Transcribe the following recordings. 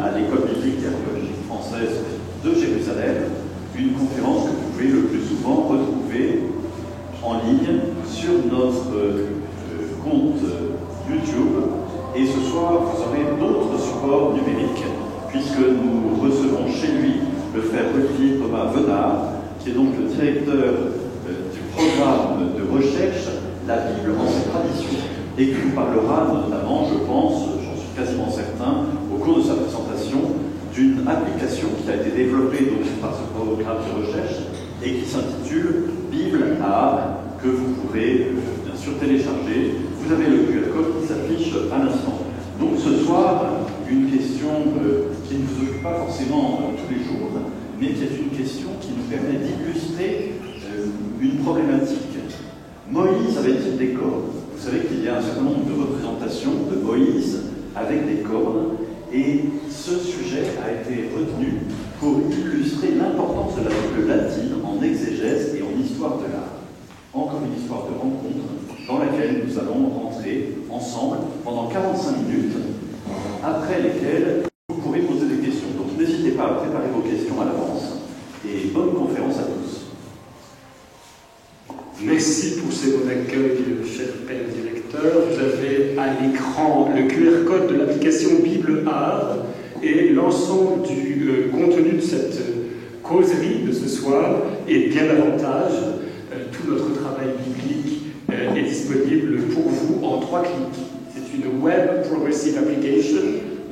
à l'École biblique et archéologique française de Jérusalem, une conférence que vous pouvez le plus souvent retrouver en ligne sur notre compte YouTube. Et ce soir, vous aurez d'autres supports numériques, puisque nous recevons chez lui le frère Olivier Thomas Venard, qui est donc le directeur du programme de recherche La Bible en ses traditions, et qui nous parlera notamment, je pense, j'en suis quasiment certain, au cours de sa présentation, d'une application qui a été développée donc, par ce programme de recherche et qui s'intitule Bible à que vous pourrez bien sûr télécharger. Vous avez le QR code qui s'affiche à l'instant. Donc ce soir, une question qui ne vous occupe pas forcément tous les jours, mais qui est une question qui nous permet d'illustrer une problématique. Moïse avait-il des cornes? Vous savez qu'il y a un certain nombre de représentations de Moïse avec des cornes, et ce sujet a été retenu pour illustrer l'importance de la Bible latine en exégèse et en histoire de l'art. Encore une histoire de rencontre dans laquelle nous allons rentrer ensemble pendant 45 minutes, après lesquelles vous pourrez poser des questions. Donc n'hésitez pas à préparer vos questions à l'avance, et bonne conférence à tous. Merci pour ces bons accueils, cher Père Directeur. Vous avez à l'écran le QR code de l'application Bible Art et l'ensemble du contenu de cette causerie de ce soir et bien davantage. Tout notre travail biblique est disponible pour vous en 3 clics. C'est une Web Progressive Application.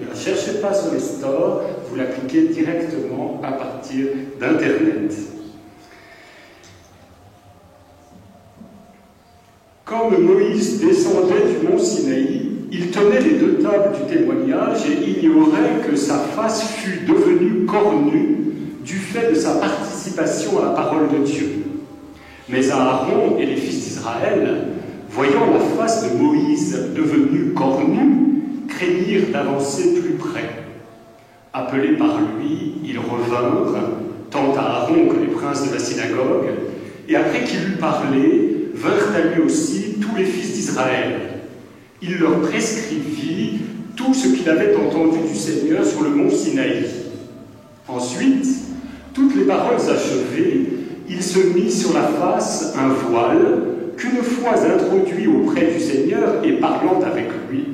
Ne la cherchez pas sur les stores, vous l'appliquez directement à partir d'Internet. Quand Moïse descendait du mont Sinaï, il tenait les 2 tables du témoignage et ignorait que sa face fût devenue cornue du fait de sa participation à la parole de Dieu. Mais Aaron et les fils d'Israël, voyant la face de Moïse devenue cornue, craignirent d'avancer plus près. Appelés par lui, ils revinrent, tant à Aaron que les princes de la synagogue, et après qu'il eut parlé, vinrent à lui aussi tous les fils d'Israël. Il leur prescrivit tout ce qu'il avait entendu du Seigneur sur le mont Sinaï. Ensuite, toutes les paroles achevées, il se mit sur la face un voile qu'une fois introduit auprès du Seigneur et parlant avec lui,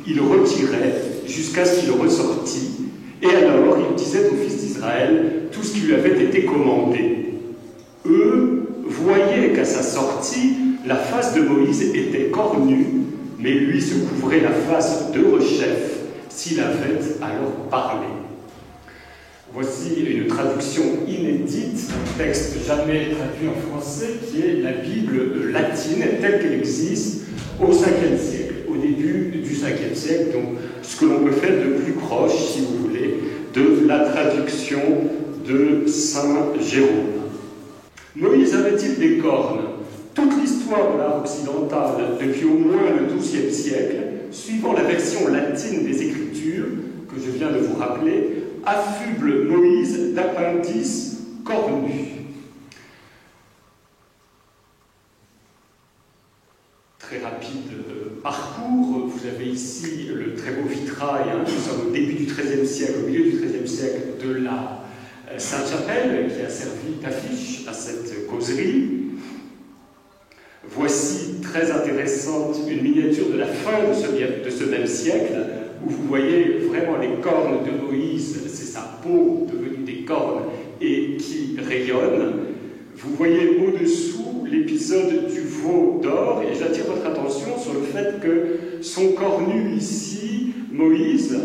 il retirait jusqu'à ce qu'il ressortît. Et alors il disait aux fils d'Israël tout ce qui lui avait été commandé. Eux voyaient qu'à sa sortie, la face de Moïse était cornue, mais lui se couvrait la face de rechef s'il avait alors parlé. Voici une traduction inédite d'un texte jamais traduit en français, qui est la Bible latine telle qu'elle existe au 5e siècle, au début du 5e siècle, donc ce que l'on peut faire de plus proche, si vous voulez, de la traduction de Saint Jérôme. Moïse avait-il des cornes? Toute l'histoire de l'art occidental, depuis au moins le XIIe siècle, suivant la version latine des Écritures, que je viens de vous rappeler, affuble Moïse d'appendices cornus. Très rapide parcours, vous avez ici le très beau vitrail, nous sommes au début du XIIIe siècle, au milieu du XIIIe siècle, de la Sainte-Chapelle, qui a servi d'affiche à cette causerie. Voici, très intéressante, une miniature de la fin de ce même siècle, où vous voyez vraiment les cornes de Moïse, c'est sa peau devenue des cornes et qui rayonne. Vous voyez au-dessous l'épisode du veau d'or, et j'attire votre attention sur le fait que son cornu ici, Moïse,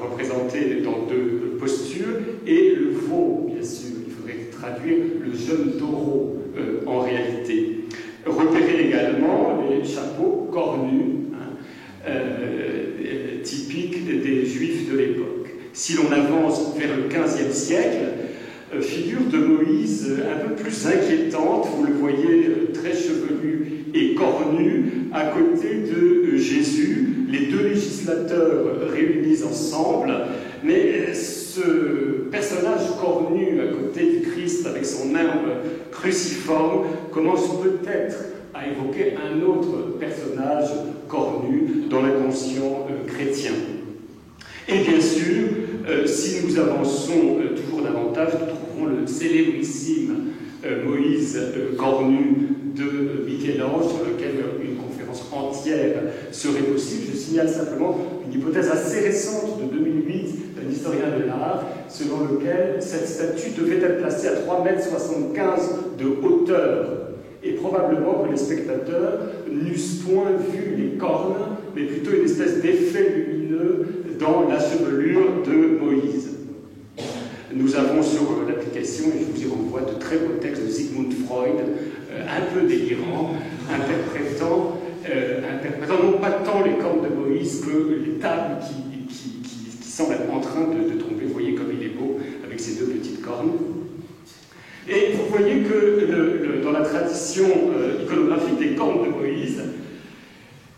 représenté dans 2 postures, et le veau, bien sûr, il faudrait traduire le jeune taureau en réalité. Repérez également les chapeaux cornus, typiques des Juifs de l'époque. Si l'on avance vers le XVe siècle, figure de Moïse un peu plus inquiétante, vous le voyez très chevelu et cornu, à côté de Jésus, les 2 législateurs réunis ensemble, mais ce personnage cornu à côté du Christ avec son herbe cruciforme commence peut-être à évoquer un autre personnage cornu dans l'inconscient chrétien. Et bien sûr, Si nous avançons toujours davantage, nous trouverons le célébrissime Moïse cornu de Michel-Ange, sur lequel une conférence entière serait possible. Je signale simplement une hypothèse assez récente de 2008 d'un historien de l'art, selon lequel cette statue devait être placée à 3,75 m de hauteur, et probablement que les spectateurs n'eussent point vu les cornes, mais plutôt une espèce d'effet lumineux dans la chevelure de Moïse. Nous avons sur l'application, et je vous y renvoie, de très beaux textes de Sigmund Freud, un peu délirants, interprétant non pas tant les cornes de Moïse que les tables qui semblent être en train de tomber. Vous voyez comme il est beau avec ses deux petites cornes. Et vous voyez que dans la tradition iconographique des cornes de Moïse,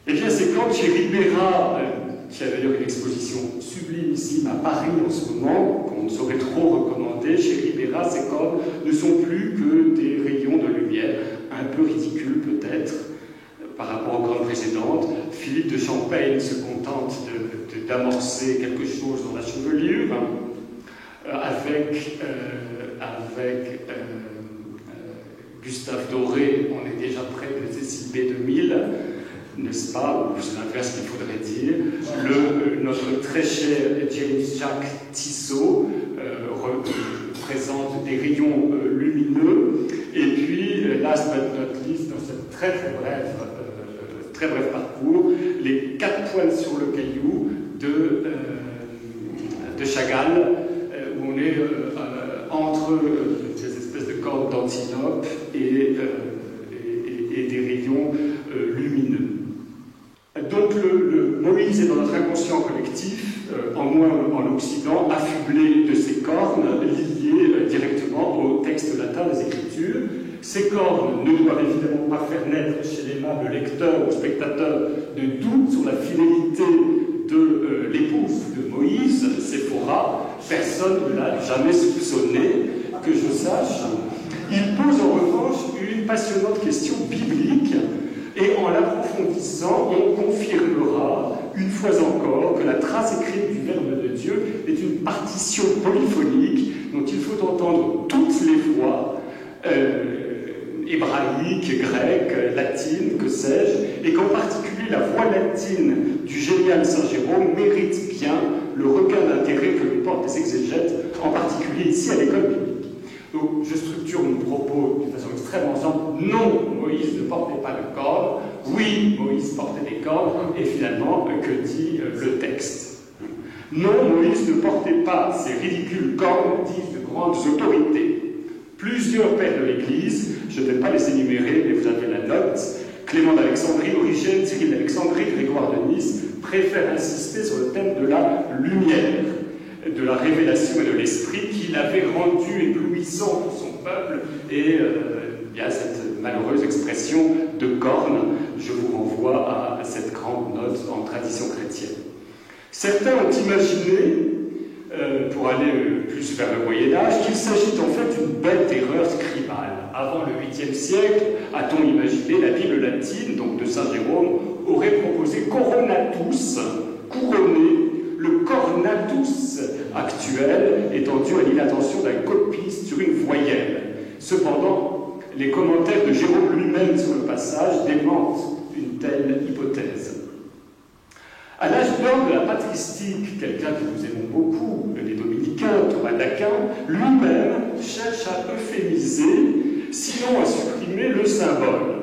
eh bien c'est quand chez Ribera, qui a d'ailleurs une exposition sublimissime à Paris en ce moment, qu'on ne saurait trop recommander, chez Ribera, ces cornes ne sont plus que des rayons de lumière, un peu ridicules peut-être, par rapport aux cornes précédentes. Philippe de Champaigne se contente d'amorcer quelque chose dans la chevelure, avec Gustave Doré, on est déjà près de Cécile B2000, n'est-ce pas, ou c'est l'inverse qu'il faudrait dire. Notre très cher James-Jacques Tissot présente des rayons lumineux, et puis, last but not least, dans cette très bref parcours, les 4 points sur le caillou de Chagall, où on est entre des espèces de cordes d'antinope et des rayons lumineux. Donc le Moïse est dans notre inconscient collectif, en moins en Occident, affublé de ces cornes liées directement au texte latin des Écritures. Ces cornes ne doivent évidemment pas faire naître chez l'aimable lecteur ou spectateur de doute sur la fidélité de l'épouse de Moïse, Séphora. Personne ne l'a jamais soupçonné, que je sache. Il pose en revanche une passionnante question biblique, et en l'approfondissant, on confirmera une fois encore que la trace écrite du Verbe de Dieu est une partition polyphonique dont il faut entendre toutes les voix, hébraïque, grecque, latine, que sais-je, et qu'en particulier la voix latine du génial Saint Jérôme mérite bien le regain d'intérêt que lui portent les exégètes, en particulier ici à l'école biblique. Donc je structure mon propos d'une façon extrêmement simple. Non, Moïse ne portait pas de cornes. Oui, Moïse portait des cornes. Et finalement, que dit le texte? Non, Moïse ne portait pas ces ridicules cornes, disent de grandes autorités. Plusieurs pères de l'Église, je ne vais pas les énumérer, mais vous avez la note, Clément d'Alexandrie, Origène, Cyril d'Alexandrie, Grégoire de Nice, préfèrent insister sur le thème de la lumière, de la révélation et de l'esprit qu'il avait rendu éblouissant pour son peuple, et il y a cette malheureuse expression de corne. Je vous renvoie à cette grande note en tradition chrétienne. Certains ont imaginé, pour aller plus vers le Moyen-Âge, qu'il s'agit en fait d'une bête erreur scribale. Avant le 8e siècle, a-t-on imaginé, la Bible latine, donc de Saint Jérôme, aurait proposé coronatus, couronné, le cornatus actuel étant dû à l'inattention d'un copiste sur une voyelle. Cependant, les commentaires de Jérôme lui-même sur le passage démentent une telle hypothèse. À l'âge d'or de la patristique, quelqu'un que nous aimons beaucoup, les dominicains, Thomas d'Aquin, lui-même cherche à euphémiser, sinon à supprimer le symbole.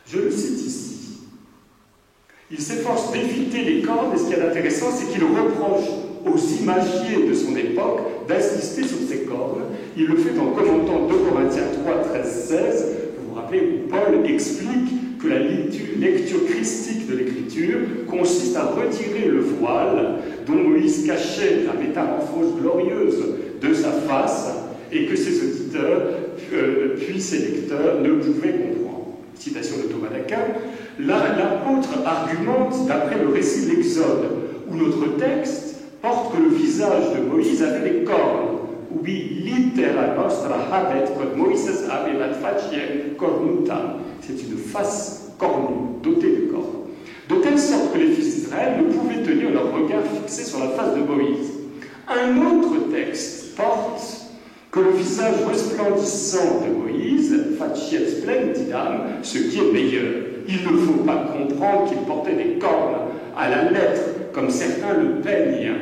Je le cite ici. Il s'efforce d'éviter les cornes, et ce qui est intéressant, c'est qu'il reproche aux imagiers de son époque d'insister sur ces cornes. Il le fait en commentant 2 Corinthiens 3, 13, 16, vous vous rappelez, où Paul explique que la lecture christique de l'Écriture consiste à retirer le voile dont Moïse cachait la métamorphose glorieuse de sa face, et que ses auditeurs, puis ses lecteurs, ne pouvaient comprendre. Citation de Thomas d'Aquin. L'apôtre argumente d'après le récit de l'Exode, où notre texte porte que le visage de Moïse avait des cornes. Ubi litera nostra habet quod Moïses habebat faciem cornutam. C'est une face cornue, dotée de cornes. De telle sorte que les fils d'Israël ne pouvaient tenir leur regard fixé sur la face de Moïse. Un autre texte porte que le visage resplendissant de Moïse, faciet splendidam, ce qui est meilleur. Il ne faut pas comprendre qu'il portait des cornes à la lettre, comme certains le peignent,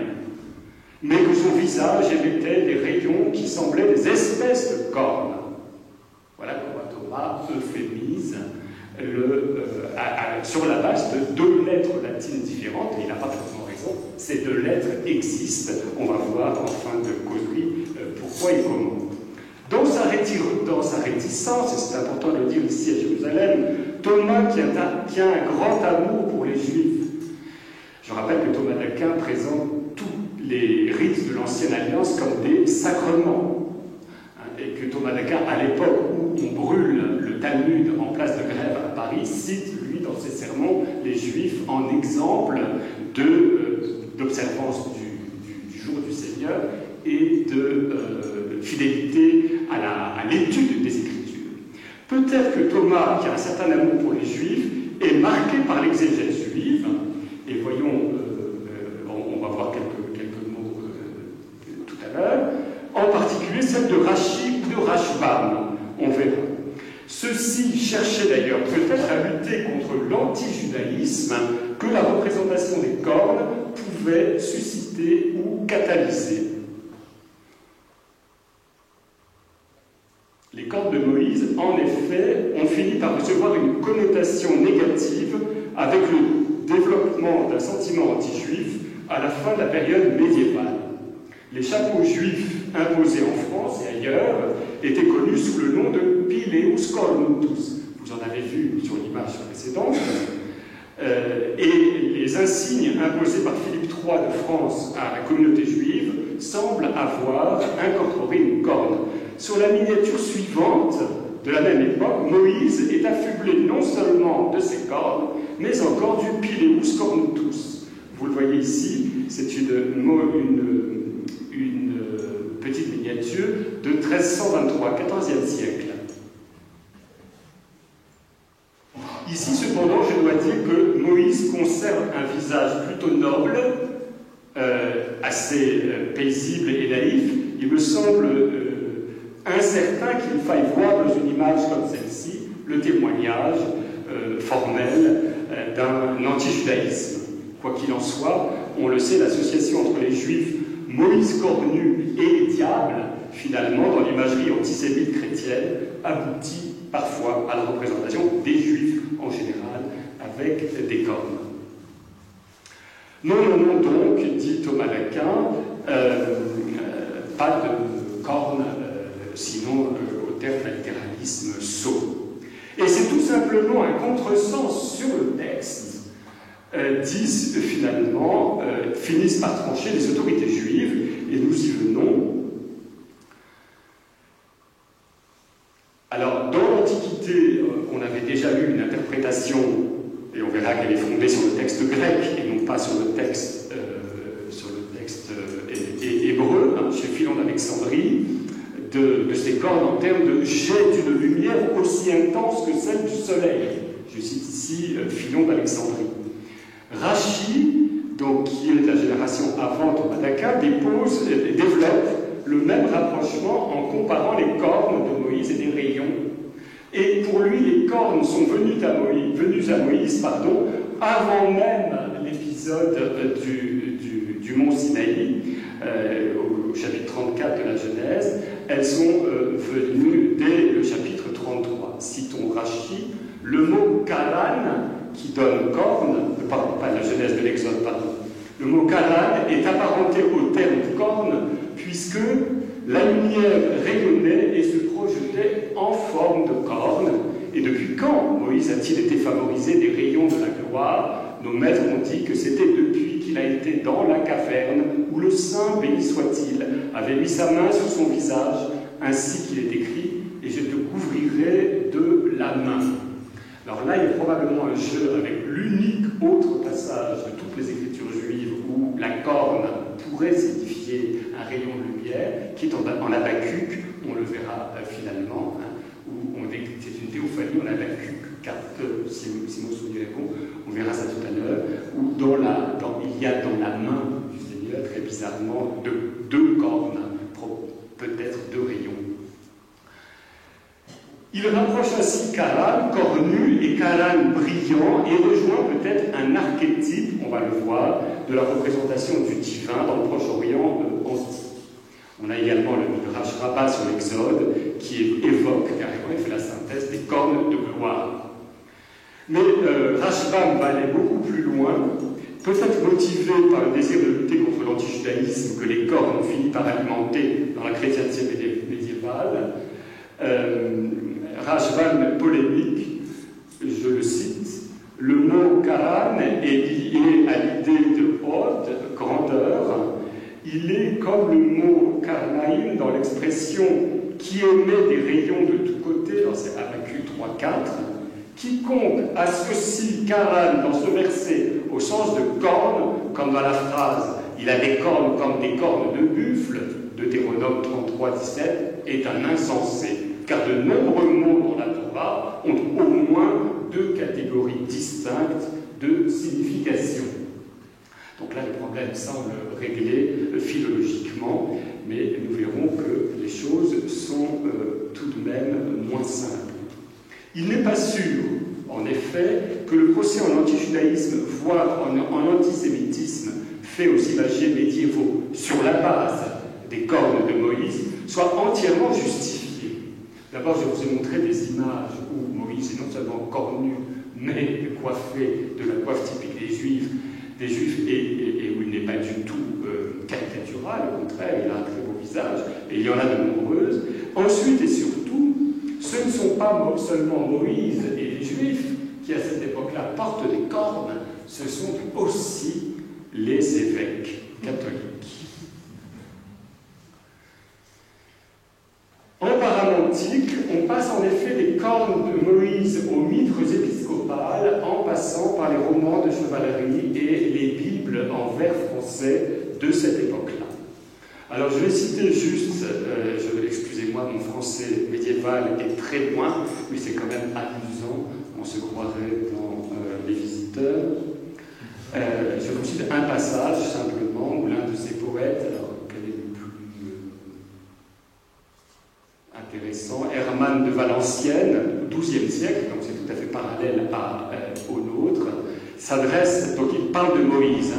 mais que son visage émettait des rayons qui semblaient des espèces de cornes. Voilà comment Thomas euphémise sur la base de deux lettres latines différentes, et il n'a pas forcément raison, ces deux lettres existent, on va voir en fin de causerie pourquoi et comment. Dans sa réticence, et c'est important de le dire ici à Jérusalem, Thomas qui a un grand amour pour les Juifs. Je rappelle que Thomas d'Aquin présente tous les rites de l'Ancienne Alliance comme des sacrements. Et que Thomas d'Aquin, à l'époque où on brûle le Talmud en place de Grève à Paris, cite, lui, dans ses sermons, les Juifs en exemple d'observance du jour du Seigneur et de fidélité à l'étude des Écritures. Peut-être que Thomas, qui a un certain amour pour les Juifs, est marqué par l'exégèse juive, et voyons, on va voir quelques mots tout à l'heure, en particulier celle de Rachi ou de Rashbam, on verra. Ceux-ci cherchaient d'ailleurs peut-être à lutter contre l'anti-judaïsme que la représentation des cornes pouvait susciter ou catalyser. Les cornes de Moïse, en effet, ont fini par recevoir une connotation négative avec le développement d'un sentiment anti-juif à la fin de la période médiévale. Les chapeaux juifs imposés en France et ailleurs étaient connus sous le nom de pileus cornutus. Vous en avez vu sur l'image précédente. Et les insignes imposés par Philippe III de France à la communauté juive semblent avoir incorporé une corne. Sur la miniature suivante, de la même époque, Moïse est affublé non seulement de ses cornes, mais encore du pileus cornutus. Vous le voyez ici, c'est une petite miniature de 1323, 14e siècle. Ici, cependant, je dois dire que Moïse conserve un visage plutôt noble, assez paisible et naïf. Il me semble incertain qu'il faille voir dans une image comme celle-ci le témoignage formel d'un anti-judaïsme. Quoi qu'il en soit, on le sait, l'association entre les Juifs, Moïse cornu et les diables, finalement, dans l'imagerie antisémite chrétienne, aboutit parfois à la représentation des Juifs en général avec des cornes. Non, donc, dit Thomas d'Aquin, pas de cornes, sinon au terme d'un littéralisme sot. Et c'est tout simplement un contresens sur le texte, disent finalement, finissent par trancher les autorités juives, et nous y venons. Alors, dans l'Antiquité, on avait déjà eu une interprétation, et on verra qu'elle est fondée sur le texte grec et non pas sur le texte hébreu, chez Philon d'Alexandrie, de ces cornes en termes de jet d'une lumière aussi intense que celle du soleil. Je cite ici Philon d'Alexandrie. Rachi, donc, qui est de la génération avant Thomas d'Aquin, développe le même rapprochement en comparant les cornes de Moïse et des rayons. Et pour lui, les cornes sont venues à Moïse, avant même l'épisode du mont Sinaï, au chapitre 34 de la Genèse. Elles sont venues dès le chapitre 33. Citons Rachi, le mot karan, qui donne corne, pas la Genèse de l'Exode, pardon. Le mot karan est apparenté au terme corne, puisque la lumière rayonnait et se projetait en forme de corne. Et depuis quand Moïse a-t-il été favorisé des rayons de la gloire? Nos maîtres ont dit que c'était depuis qu'il a été dans la caverne, où le Saint, béni soit-il, avait mis sa main sur son visage, ainsi qu'il est écrit, et je te couvrirai de la main. Alors là, il y a probablement un jeu avec l'unique autre passage de toutes les Écritures juives où la corne pourrait signifier un rayon de lumière, qui est en Habakkuk, on le verra finalement, où c'est une théophanie en Habakkuk 4, si mon souvenir est bon, on verra ça tout à l'heure, où il y a dans la main du Seigneur, très bizarrement deux cornes, peut-être deux rayons. Il rapproche ainsi Charan, cornu, et Charan, brillant, et rejoint peut-être un archétype, on va le voir, de la représentation du divin dans le Proche-Orient antique. On a également le Midrash Rabbah sur l'Exode, qui évoque, carrément, il fait la synthèse des cornes de gloire. Mais Rashbam va aller beaucoup plus loin, peut-être motivé par le désir de lutter contre l'antijudaïsme que les cornes ont fini par alimenter dans la chrétienté médiévale. Rashbam polémique, je le cite, le mot Charan est lié à l'idée de Hod, grandeur. Il est comme le mot Karnaïm dans l'expression qui émet des rayons de tous côtés, dans ces Habakkuk 3-4. Quiconque associe Charan dans ce verset au sens de corne, comme dans la phrase « il a des cornes comme des cornes de buffle », Deutéronome 33-17, est un insensé, car de nombreux mots dans la Torah ont au moins deux catégories distinctes de signification. Donc là, le problème semble réglé philologiquement, mais nous verrons que les choses sont tout de même moins simples. Il n'est pas sûr, en effet, que le procès en antijudaïsme, voire en antisémitisme, fait aux imagiers médiévaux sur la base des cornes de Moïse, soit entièrement justifié. D'abord, je vous ai montré des images où Moïse est non seulement cornu, mais coiffé de la coiffe typique des Juifs, et où il n'est pas du tout caricatural, au contraire, il a un très beau visage, et il y en a de nombreuses. Ensuite et surtout, ce ne sont pas seulement Moïse et les Juifs qui, à cette époque-là, portent des cornes, ce sont aussi les évêques catholiques. En paramontique, on passe en effet des cornes de Moïse aux mitres épiscopales en passant par les romans de chevalerie et les Bibles en vers français de cette époque-là. Alors je vais citer juste, excusez-moi, mon français médiéval est très loin, mais c'est quand même amusant, on se croirait dans Les Visiteurs. Je vous cite un passage simplement où l'un de ces poètes, alors quel est le plus intéressant, Hermann de Valenciennes, au XIIe siècle, donc c'est tout à fait parallèle au nôtre, s'adresse, donc il parle de Moïse.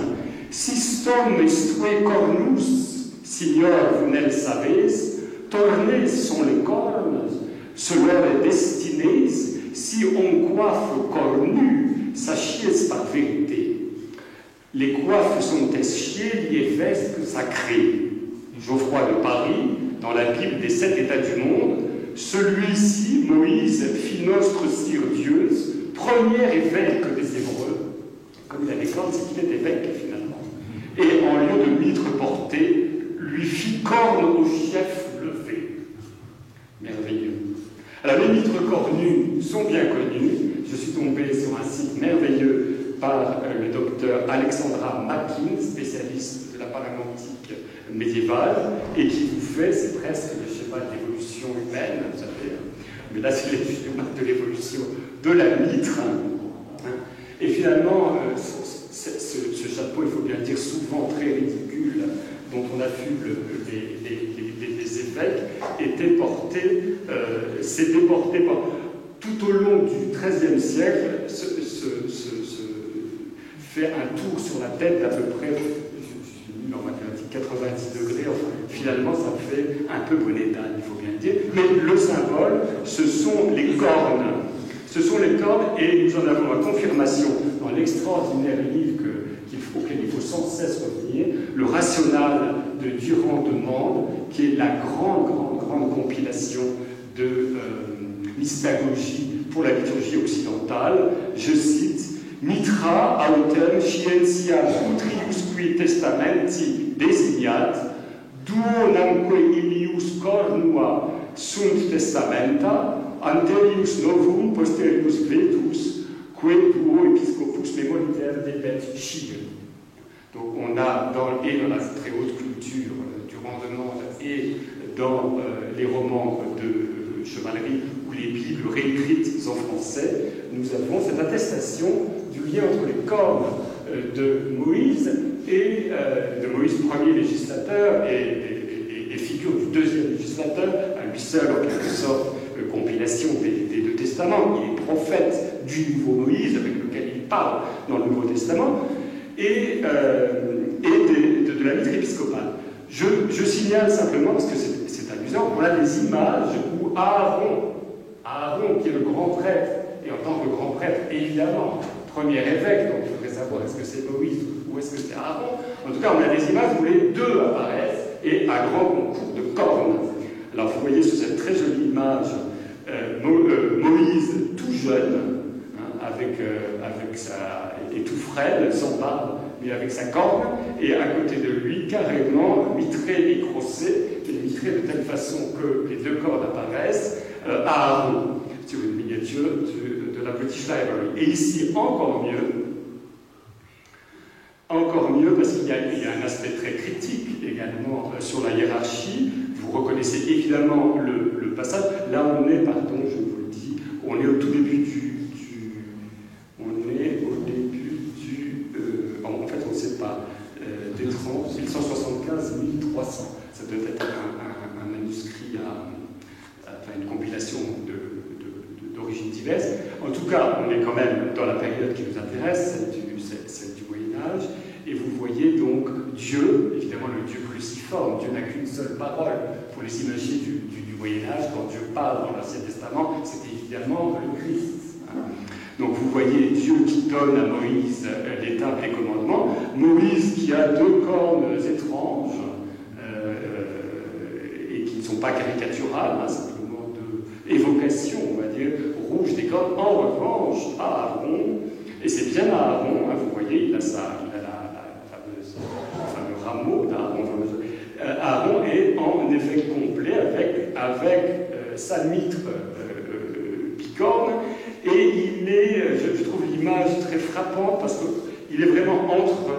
Sistom estue cornus, signor, vous ne le savez, tornés sont les cornes, selon les destinées, si on coiffe cornu, sachez par vérité. Les coiffes sont eschiées, liées vestes sacrées. Geoffroy de Paris, dans la Bible des 7 États du monde, celui-ci, Moïse, fit nostre cire Dieuse, premier évêque des Hébreux. Comme il a des cornes, c'est qu'il est évêque finalement. Et en lieu de mitre porté, lui fit corne au chef levé. Merveilleux. Alors les mitres cornus sont bien connus. Je suis tombé sur un site merveilleux par le docteur Alexandra Mackin, spécialiste de la paramontique médiévale, et qui vous fait, c'est presque le schéma de l'évolution humaine, vous savez, mais là c'est le schéma de l'évolution de la mitre. Et finalement, ce chapeau, il faut bien le dire, souvent très ridicule, dont on affuble les évêques, s'était porté tout au long du XIIIe siècle, fait un tour sur la tête d'à peu près, je suis nul en mathématiques, 90 degrés, enfin, finalement ça fait un peu bonnet d'âne, il faut bien le dire, mais le symbole, ce sont les cornes. Ce sont les cornes, et nous en avons la confirmation dans l'extraordinaire livre auquel il faut sans cesse revenir, le Rational de Durand de Mende, qui est la grande compilation de mystagogie pour la liturgie occidentale. Je cite: Mitra autem scientia utriusque testamenti designat, duo namque ilius cornua sunt testamenta, anterius novum posterius vetus, que duo episcopus memoriter debet scire. Donc on a dans la très haute culture du Randement et dans les romans de chevalerie ou les Bibles réécrites en français, nous avons cette attestation du lien entre les cornes de Moïse, et de Moïse, premier législateur, et figure du deuxième législateur, à lui seul, en quelque sorte, compilation des deux testaments. Il est prophète du nouveau Moïse, avec lequel il parle dans le Nouveau Testament, et de la mitre épiscopale. Je signale simplement, parce que c'est amusant, voilà des images où Aaron, qui est le grand prêtre, et en tant que grand prêtre, évidemment, premier évêque, donc il faudrait savoir est-ce que c'est Moïse ou est-ce que c'est Aaron. En tout cas, on a des images où les deux apparaissent, et à grand concours de cornes. Alors vous voyez sur cette très jolie image Moïse tout jeune, hein, avec sa, et tout frêle, sans barbe, mais avec sa corne, et à côté de lui, carrément, mitré et crossé, et mitré de telle façon que les deux cornes apparaissent, Aaron, sur une miniature de la British Library. Et ici, encore mieux, parce qu'il y a un aspect très critique également sur la hiérarchie. Vous reconnaissez évidemment le passage. Là, on est, pardon, je vous le dis, on est au tout début en fait, on ne sait pas, des 30, 1175, 1300. Ça doit être un manuscrit, une compilation d'origines diverses. En tout cas, on est quand même dans la période qui nous intéresse, celle du Moyen-Âge. Et vous voyez donc Dieu, évidemment le Dieu cruciforme. Dieu n'a qu'une seule parole. Pour les imagiers du Moyen-Âge, quand Dieu parle dans l'Ancien Testament, c'est évidemment le Christ. Donc vous voyez Dieu qui donne à Moïse les tables et commandements. Moïse qui a deux cornes étranges et qui ne sont pas caricaturales, simplement d'évocation, on va dire, rouge des cornes. En revanche, Aaron, et c'est bien Aaron, vous voyez, il a le fameux rameau d'Aaron. Aaron est en évêque complet avec sa mitre bicorne, et il est, je trouve l'image très frappante parce qu'il est vraiment entre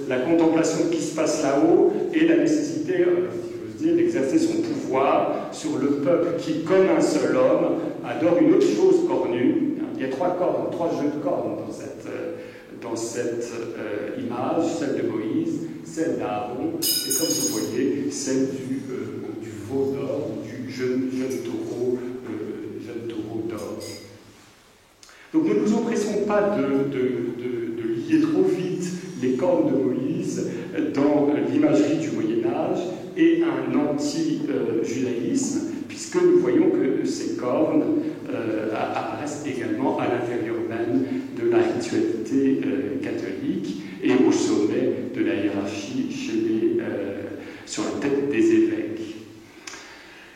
la contemplation qui se passe là-haut et la nécessité, si j'ose dire, d'exercer son pouvoir sur le peuple qui, comme un seul homme, adore une autre chose cornue. Il y a trois jeux de cornes dans cette image, celle de Moïse, celle d'Aaron, et comme vous voyez, celle du veau d'or, du jeune taureau d'or. Donc ne nous empressons pas de lier trop vite les cornes de Moïse dans l'imagerie du Moyen-Âge et un anti-judaïsme, puisque nous voyons que ces cornes apparaissent également à l'intérieur même de la ritualité catholique et au sommet de la hiérarchie sur la tête des évêques.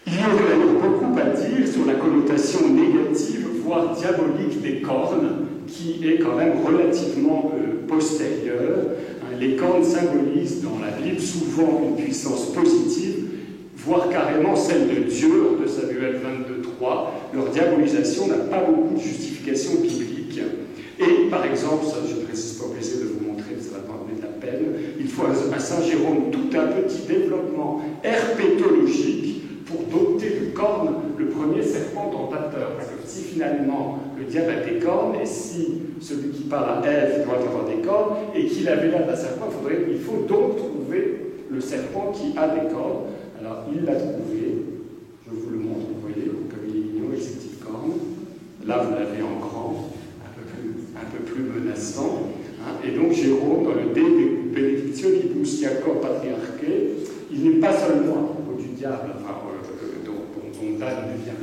Il y aurait alors beaucoup à dire sur la connotation négative, voire diabolique des cornes, qui est quand même relativement postérieure. Les cornes symbolisent dans la Bible souvent une puissance positive, voire carrément celle de Dieu, de Samuel 22.3. Leur diabolisation n'a pas beaucoup de justification biblique. Et par exemple, ça je ne résiste pas au plaisir de vous montrer, ça ne va pas donner de la peine, il faut à Saint Jérôme tout un petit développement herpétologique pour doter de cornes le premier serpent tentateur. Parce que si finalement le diable a des cornes, et si celui qui parle à Ève doit avoir des cornes, et qu'il avait là d'un serpent, il faut donc trouver le serpent qui a des cornes. Alors il l'a trouvé, je vous le montre, vous voyez, comme il est mignon avec ses petites cornes. Là vous l'avez en grand, un peu plus menaçant. Et donc Jérôme, dans le De Benedictionibus Jacob Patriarché, il n'est pas seulement à propos du diable, dont Dan devient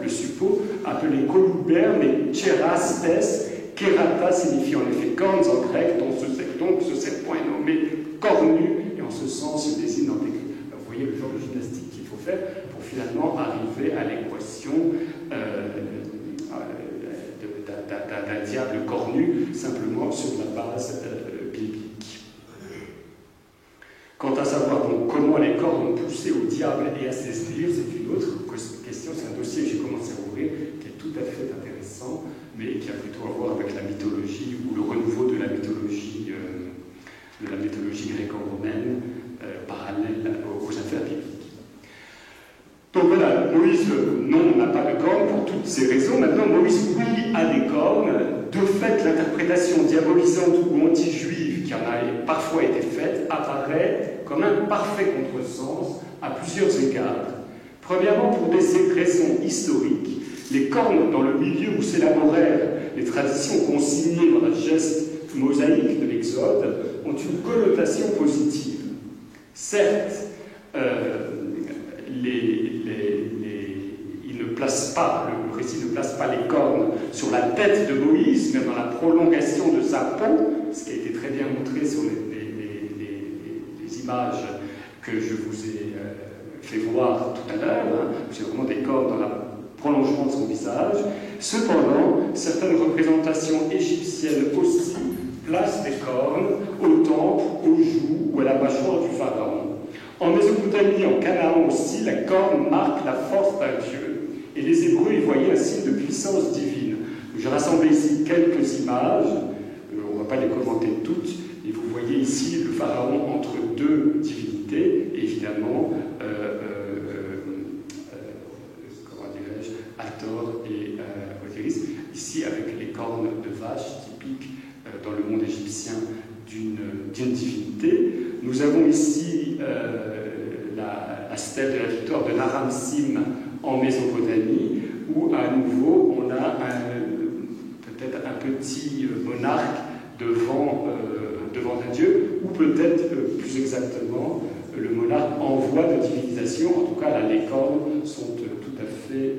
le suppôt, appelé Colubert, mais Cherastes, Kerata signifie en effet cornes en grec, donc ce serpent est nommé cornu, et en ce sens il désigne dans des... Vous voyez le genre de gymnastique qu'il faut faire pour finalement arriver à l'équation d'un diable cornu, simplement sur la base biblique. Quant à savoir donc comment les cornes ont poussé au diable et à ses sbires, c'est une autre question, c'est un dossier que j'ai commencé à ouvrir, qui est tout à fait intéressant, mais qui a plutôt à voir avec la mythologie ou le renouveau de la mythologie gréco-romaine parallèle aux affaires bibliques. Donc voilà, Moïse, non, n'a pas de cornes pour toutes ces raisons. Maintenant, Moïse, oui, a des cornes, De fait, l'interprétation diabolisante ou anti-juive qui en a parfois été faite apparaît comme un parfait contresens à plusieurs égards. Premièrement, pour des raisons historiques, les cornes dans le milieu où s'élaborèrent les traditions consignées dans la geste mosaïque de l'Exode ont une connotation positive. Certes, le récit ne place pas les cornes sur la tête de Moïse, mais dans la prolongation de sa peau, ce qui a été très bien montré sur les images que je vous ai fait voir tout à l'heure. C'est vraiment des cornes dans le prolongement de son visage. Cependant, certaines représentations égyptiennes aussi placent des cornes au temple, aux joues ou à la mâchoire du pharaon. En Mésopotamie, en Canaan aussi, la corne marque la force d'un dieu. Et les Hébreux y voyaient un signe de puissance divine. J'ai rassemblé ici quelques images, on ne va pas les commenter toutes, et vous voyez ici le pharaon entre deux divinités, et évidemment, comment dirais-je, Hathor et Osiris, ici avec les cornes de vache typiques dans le monde égyptien d'une divinité. Nous avons ici la stèle de la victoire de Naram-Sim en Mésopotamie, où à nouveau on a peut-être un petit monarque devant un dieu, ou peut-être plus exactement le monarque en voie de divinisation. En tout cas, là, les cornes sont tout à fait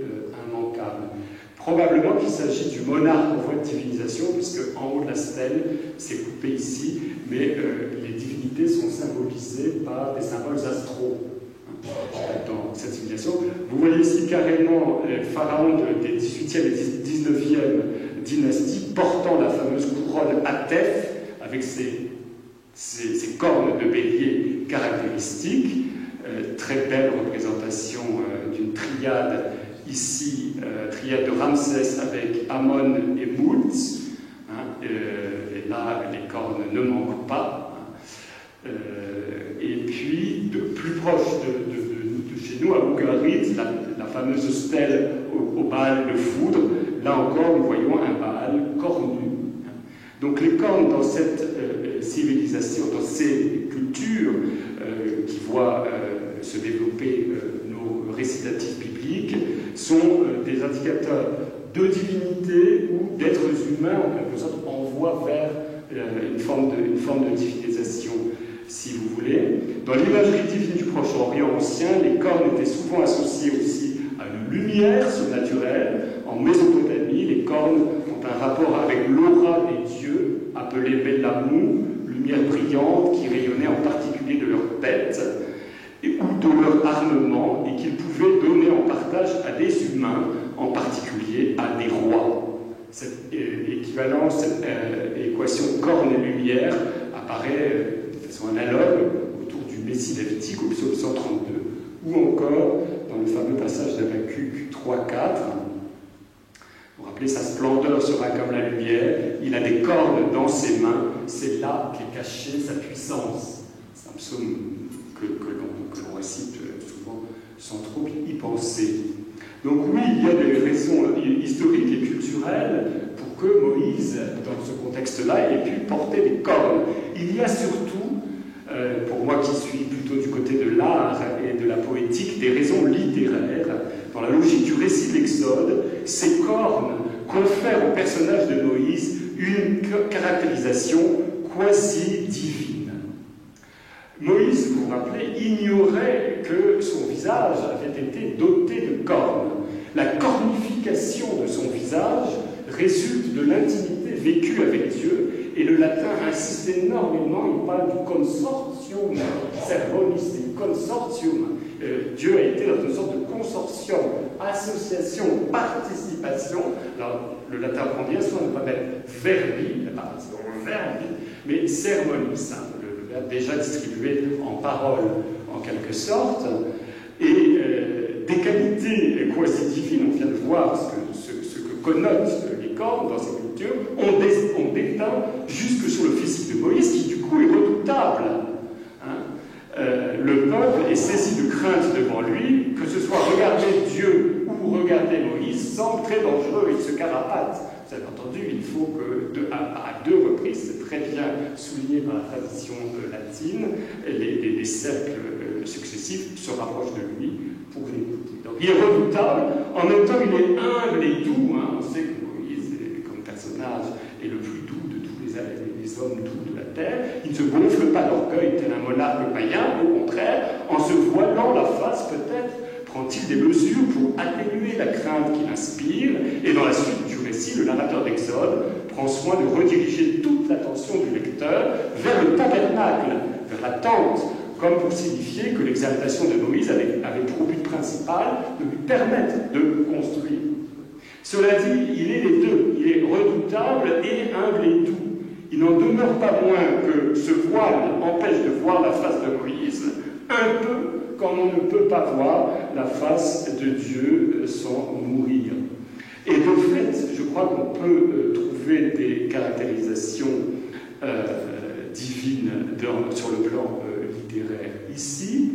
immanquables. Probablement qu'il s'agit du monarque en voie de divinisation, puisque en haut de la stèle, c'est coupé ici, mais les divinités sont symbolisées par des symboles astraux dans cette civilisation. Vous voyez ici carrément les pharaons des 18e et 19e dynasties portant la fameuse couronne Atef avec ses cornes de bélier caractéristiques. Très belle représentation d'une triade ici, triade de Ramsès avec Amon et Mout. Et là, les cornes ne manquent pas. Et puis, de plus proche de chez nous, à Ougarit, la fameuse stèle au Baal de foudre, là encore, nous voyons un Baal cornu. Donc les cornes dans cette civilisation, dans ces cultures qui voient se développer nos récitatifs bibliques, sont des indicateurs de divinité ou d'êtres humains, en quelque sorte, en voie vers une forme de divinisation, si vous voulez. Dans l'imagerie divine du Proche-Orient ancien, les cornes étaient souvent associées aussi à une lumière surnaturelle. En Mésopotamie, les cornes ont un rapport avec l'aura des dieux, appelée Bellamou, lumière brillante qui rayonnait en particulier de leur tête ou de leur armement, et qu'ils pouvaient donner en partage à des humains, en particulier à des rois. Cette équivalence, cette équation corne et lumière apparaît de façon analogue autour du Messie davidique au psaume 132, ou encore dans le fameux passage d'Habacuc 3-4. Vous vous rappelez, sa splendeur sera comme la lumière, il a des cornes dans ses mains, c'est là qu'est cachée sa puissance. C'est un psaume que l'on récite souvent sans trop y penser. Donc oui, il y a des raisons historiques et culturelles pour que Moïse, dans ce contexte-là, ait pu porter des cornes. Il y a surtout, pour moi qui suis plutôt du côté de l'art et de la poétique, des raisons littéraires. Dans la logique du récit de l'Exode, ces cornes confèrent au personnage de Moïse une caractérisation quasi-divine. Moïse, vous vous rappelez, ignorait que son visage avait été doté de cornes. La cornification de son visage résulte de l'intimité vécue avec Dieu, et le latin insiste énormément, il parle du consortium servonis, consortium. Dieu a été dans une sorte de consortium, association, participation. Alors, le latin prend bien soin de ne pas mettre verbi, la participation verbi, mais sermonis, le verbe déjà distribué en parole, en quelque sorte. Et des qualités quasi-divines, on vient de voir ce que connotent les cornes dans ces cultures, on déteint jusque sur le physique de Moïse, qui du coup est redoutable. Le peuple est saisi de crainte devant lui, que ce soit regarder Dieu ou regarder Moïse, semble très dangereux, il se carapate vous avez entendu, il faut que, à deux reprises, c'est très bien souligné par la tradition latine, les cercles successifs se rapprochent de lui pour l'écouter. Donc il est redoutable, en même temps il est humble et doux. Hein. On sait que Moïse, comme personnage, est le plus doux de tous les hommes doux de la terre. Il ne se gonfle pas d'orgueil tel un monarque païen, au contraire, en se voilant la face peut-être, prend-il des mesures pour atténuer la crainte qu'il inspire, et dans la suite du récit, le narrateur d'Exode prend soin de rediriger toute l'attention du lecteur vers le tabernacle, vers la tente, comme pour signifier que l'exaltation de Moïse avait pour but principal de lui permettre de construire. Cela dit, il est les deux, il est redoutable et humble et doux. Il n'en demeure pas moins que ce voile empêche de voir la face de Moïse, un peu comme on ne peut pas voir la face de Dieu sans mourir. Et de fait, je crois qu'on peut trouver des caractérisations divines sur le plan littéraire ici,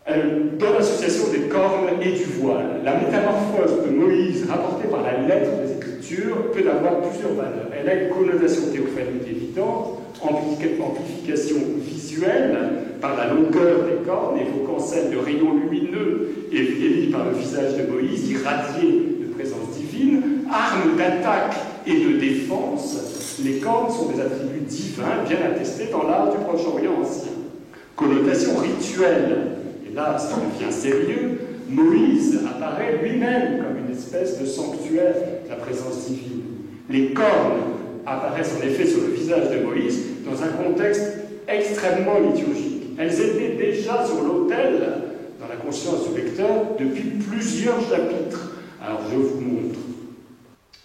dans l'association des cornes et du voile. La métamorphose de Moïse, rapportée par la lettre des Écritures, peut avoir plusieurs valeurs. Elle a une connotation théophanique évidente, amplification visuelle par la longueur des cornes, évoquant celle de rayons lumineux émis par le visage de Moïse, irradié de présence divine, arme d'attaque et de défense. Les cornes sont des attributs divins bien attestés dans l'art du Proche-Orient ancien. Connotation rituelle. Là, ça devient sérieux. Moïse apparaît lui-même comme une espèce de sanctuaire de la présence divine. Les cornes apparaissent en effet sur le visage de Moïse dans un contexte extrêmement liturgique. Elles étaient déjà sur l'autel, dans la conscience du lecteur, depuis plusieurs chapitres. Alors je vous montre.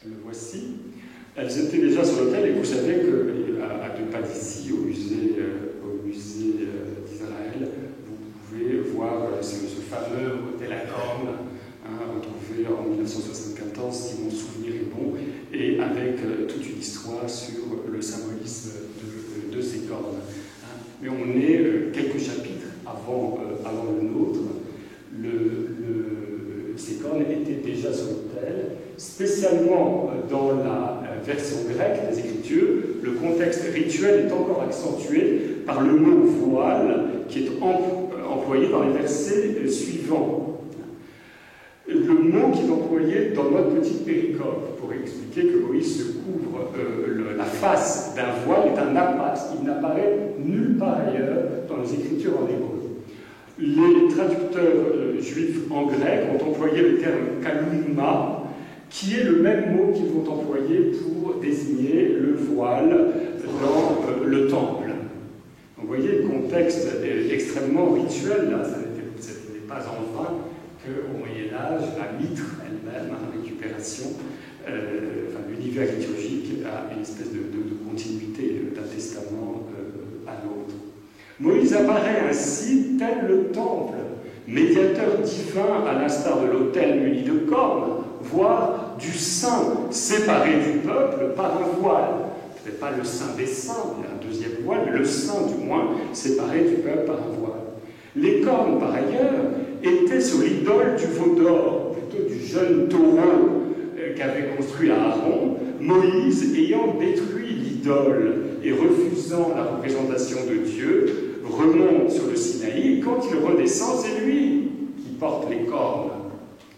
Le voici. Elles étaient déjà sur l'autel et vous savez qu'à deux pas d'ici, au musée d'Israël, vous pouvez voir ce fameux autel à cornes, retrouvé en 1974, si mon souvenir est bon, et avec toute une histoire sur le symbolisme de ces cornes. Mais on est quelques chapitres avant le nôtre. Ces cornes étaient déjà sur l'autel, spécialement dans la version grecque des Écritures. Le contexte rituel est encore accentué par le mot voile qui est employé dans les versets suivants. Le mot qui est employé dans notre petite péricope pour expliquer que Moïse se couvre la face d'un voile est un apas qui n'apparaît nulle part ailleurs dans les Écritures en hébreu. Les traducteurs juifs en grec ont employé le terme kaluma, qui est le même mot qu'ils vont employer pour désigner le voile dans le temple. Donc, vous voyez, le contexte est extrêmement rituel, là, ce n'est pas en vain qu'au Moyen-Âge, la mitre elle-même, la récupération, l'univers liturgique a une espèce de continuité d'un testament à l'autre. Moïse apparaît ainsi tel le temple, médiateur divin à l'instar de l'autel muni de cornes, voire du saint séparé du peuple par un voile. Ce n'est pas le saint des saints, il y a un deuxième voile, mais le saint du moins séparé du peuple par un voile. Les cornes, par ailleurs, étaient sur l'idole du veau d'or, plutôt du jeune taureau qu'avait construit Aaron, Moïse ayant détruit l'idole et refusant la représentation de Dieu, remonte sur le Sinaï. Quand il redescend, c'est lui qui porte les cornes,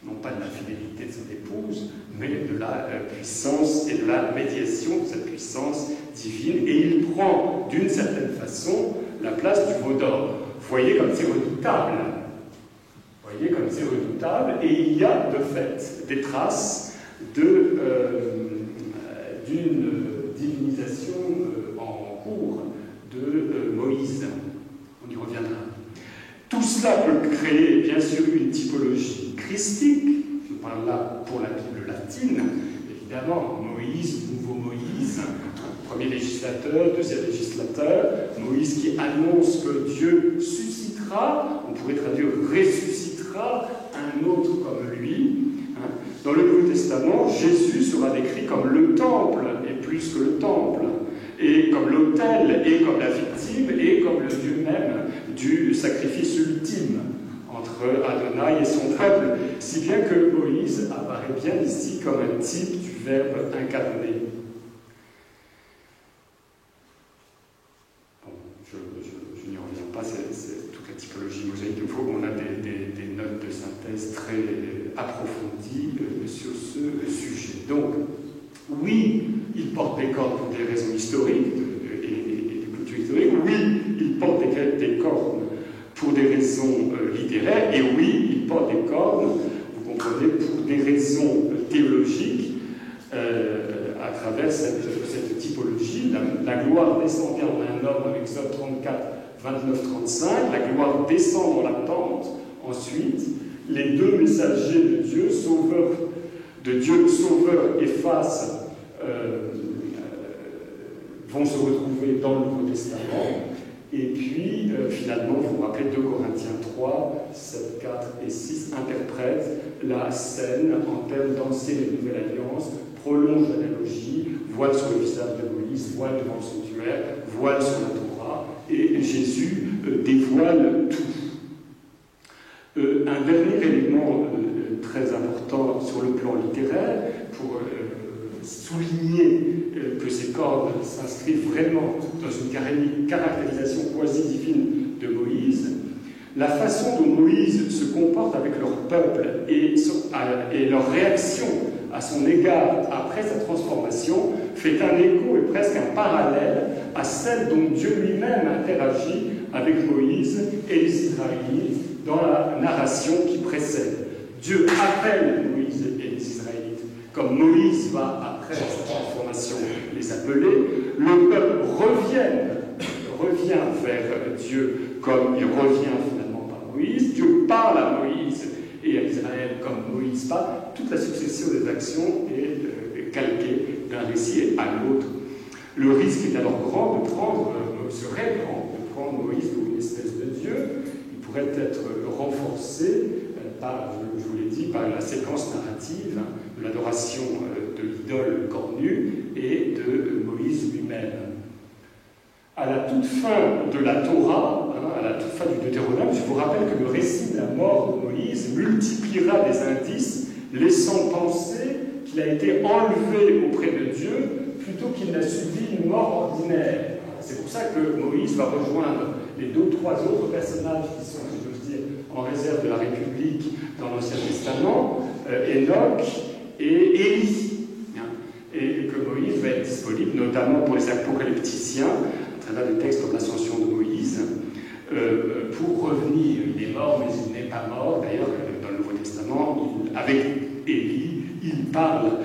non pas de la fidélité de son épouse, mais de la puissance et de la médiation de cette puissance divine, et il prend d'une certaine façon la place du veau d'or. Vous voyez comme c'est redoutable. Vous voyez comme c'est redoutable, et il y a de fait des traces d'une divinisation en cours de Moïse. On y reviendra. Tout cela peut créer, bien sûr, une typologie christique. Je parle là pour la Bible latine. Évidemment, Moïse, nouveau Moïse, premier législateur, deuxième législateur. Moïse qui annonce que Dieu suscitera, on pourrait traduire ressuscitera, un autre comme lui. Dans le Nouveau Testament, Jésus sera décrit comme le temple, et plus que le temple, et comme l'autel, et comme la victime, et comme le Dieu même du sacrifice ultime, entre Adonai et son peuple, si bien que Moïse apparaît bien ici comme un type du Verbe incarné. Bon, je n'y reviens pas, c'est toute la typologie mosaïque qu'il faut. On a des notes de synthèse très approfondies sur ce sujet. Donc, oui, il porte des cornes pour des raisons historiques et de culture historique. Oui, il porte des cornes pour des raisons littéraires. Et oui, il porte des cornes, vous comprenez, pour des raisons théologiques à travers cette typologie. La gloire descendait en un homme, Exode 34, 29-35. La gloire descend dans la tente. Ensuite, les deux messagers de Dieu, sauveur et face, vont se retrouver dans le Nouveau Testament. Et puis, finalement, vous vous rappelez 2 Corinthiens 3, 7, 4 et 6 interprètent la scène en termes d'Ancienne et Nouvelle Alliance, prolonge l'analogie, voile sur le visage de Moïse, voile devant le sanctuaire, voile sur la Torah, et Jésus dévoile tout. Un dernier élément très important sur le plan littéraire, pour souligner que ces cordes s'inscrivent vraiment dans une caractérisation quasi-divine de Moïse, la façon dont Moïse se comporte avec leur peuple et leur réaction à son égard après sa transformation fait un écho et presque un parallèle à celle dont Dieu lui-même interagit avec Moïse et les Israélites dans la narration qui précède. Dieu appelle Moïse et les Israélites. Comme Moïse va, après sa transformation, les appeler, le peuple revient vers Dieu comme il revient finalement par Moïse. Dieu parle à Moïse et à Israël comme Moïse parle. Toute la succession des actions est calquée d'un récit à l'autre. Le risque est alors grand serait grand de prendre Moïse comme une espèce de Dieu. Il pourrait être renforcé par, je vous l'ai dit, par la séquence narrative de l'adoration de l'idole cornue et de Moïse lui-même. À la toute fin de la Torah, à la toute fin du Deutéronome, je vous rappelle que le récit de la mort de Moïse multipliera des indices, laissant penser qu'il a été enlevé auprès de Dieu plutôt qu'il n'a subi une mort ordinaire. C'est pour ça que Moïse va rejoindre les 2 ou 3 autres personnages qui sont, si j'ose dire, en réserve de la République dans l'Ancien Testament, Enoch et Élie. Et que Moïse va être disponible, notamment pour les apocalypticiens, à travers des textes comme l'Ascension de Moïse, pour revenir. Il est mort, mais il n'est pas mort. D'ailleurs, dans le Nouveau Testament, avec Élie, ils parlent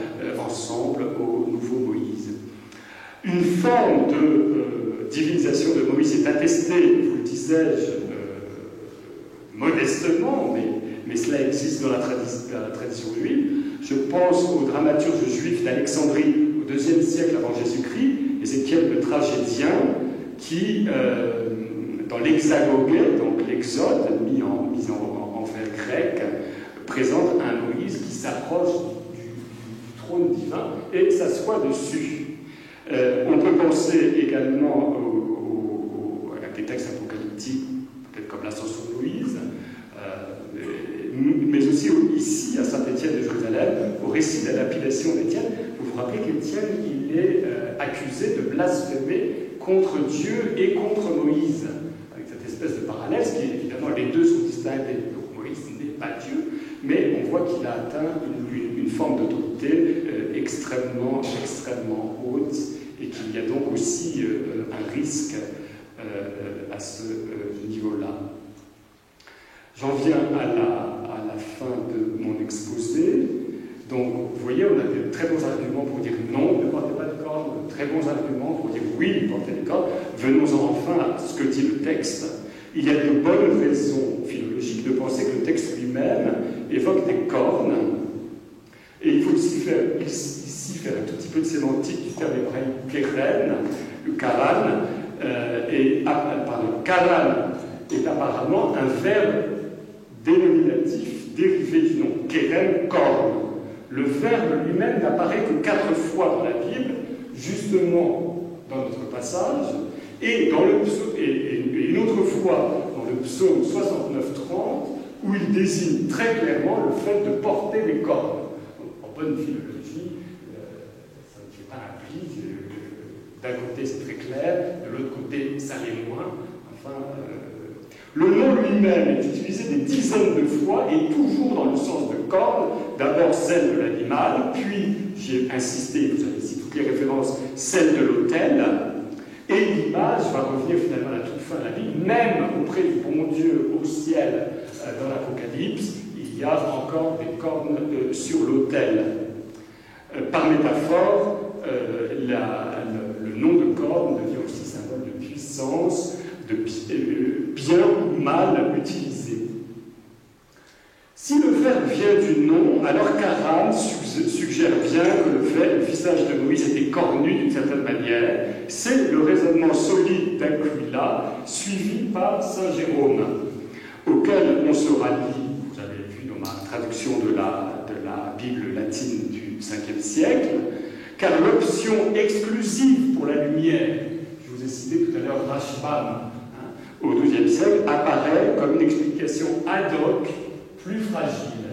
ensemble au nouveau Moïse. Une forme de divinisation de Moïse est attestée, vous le disais-je, modestement, mais cela existe dans la tradition juive. Je pense au dramaturge juif d'Alexandrie au IIe siècle avant Jésus-Christ, Ézéchiel le tragédien, qui, dans l'Hexagoguet, donc l'Exode, mis en vers grec, présente un Moïse qui s'approche du trône divin et s'assoit dessus. On peut penser également à des textes apocalyptiques, peut-être comme l'Ascension de Moïse, mais aussi ici, à Saint-Étienne de Jérusalem, au récit de la lapidation d'Étienne. Vous vous rappelez qu'Étienne, il est accusé de blasphémer contre Dieu et contre Moïse, avec cette espèce de parallèle, ce qui est évidemment, les deux sont distingués. Donc Moïse n'est pas Dieu, mais on voit qu'il a atteint une forme d'autorité extrêmement haute, et qu'il y a donc aussi un risque à ce niveau-là. J'en viens à la fin de mon exposé. Donc, vous voyez, on a de très bons arguments pour dire non, ne portez pas de cornes, de très bons arguments pour dire oui, portez des cornes. Venons-en enfin à ce que dit le texte. Il y a de bonnes raisons philologiques de penser que le texte lui-même évoque des cornes. Et il faut ici faire un tout petit peu de sémantique du terme hébraïque keren, karan. Karan est apparemment un verbe dénominatif dérivé du nom keren, corne. Le verbe lui-même n'apparaît que 4 fois dans la Bible, justement dans notre passage, et une autre fois dans le psaume 69-30, où il désigne très clairement le fait de porter les cornes. En bonne philologie, ça ne fait pas un pli. D'un côté, c'est très clair, de l'autre côté, ça l'est moins. Enfin, le nom lui-même est utilisé des dizaines de fois et toujours dans le sens de corne. D'abord celle de l'animal, puis, j'ai insisté, vous avez ici toutes les références, celle de l'autel. Et l'image va revenir finalement à la toute fin de la Bible, même auprès du bon Dieu au ciel dans l'Apocalypse, il y a encore des cornes sur l'autel. Par métaphore, le nom de corne devient aussi symbole de puissance, de bien ou mal utilisé. Si le verbe vient du nom, alors Karam suggère bien que le visage de Moïse était cornu d'une certaine manière. C'est le raisonnement solide d'Aquila, suivi par saint Jérôme, auquel on se rallie, vous avez vu dans ma traduction de la Bible latine du 5e siècle, car l'option exclusive pour la lumière, je vous ai cité tout à l'heure Rashbam, au XIIe siècle, apparaît comme une explication ad hoc plus fragile.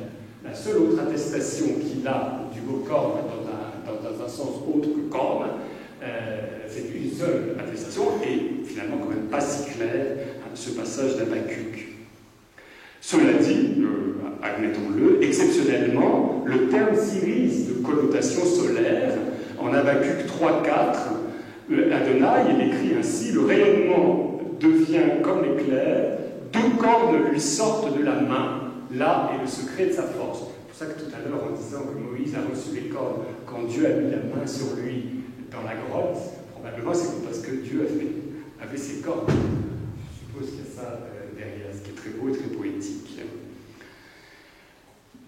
La seule autre attestation qu'il a du mot corne dans un sens autre que corne, c'est une seule attestation, et finalement quand même pas si clair, ce passage d'Habakkuk. Cela dit, admettons-le, exceptionnellement, le terme s'irise de connotation solaire. En Habakkuk 3,4, Adonai, il écrit ainsi: le rayonnement devient comme l'éclair, deux cornes lui sortent de la main. Là est le secret de sa force. C'est pour ça que tout à l'heure, en disant que Moïse a reçu les cornes quand Dieu a mis la main sur lui dans la grotte, probablement c'est parce que Dieu avait ses cornes. Je suppose qu'il y a ça derrière, ce qui est très beau et très poétique.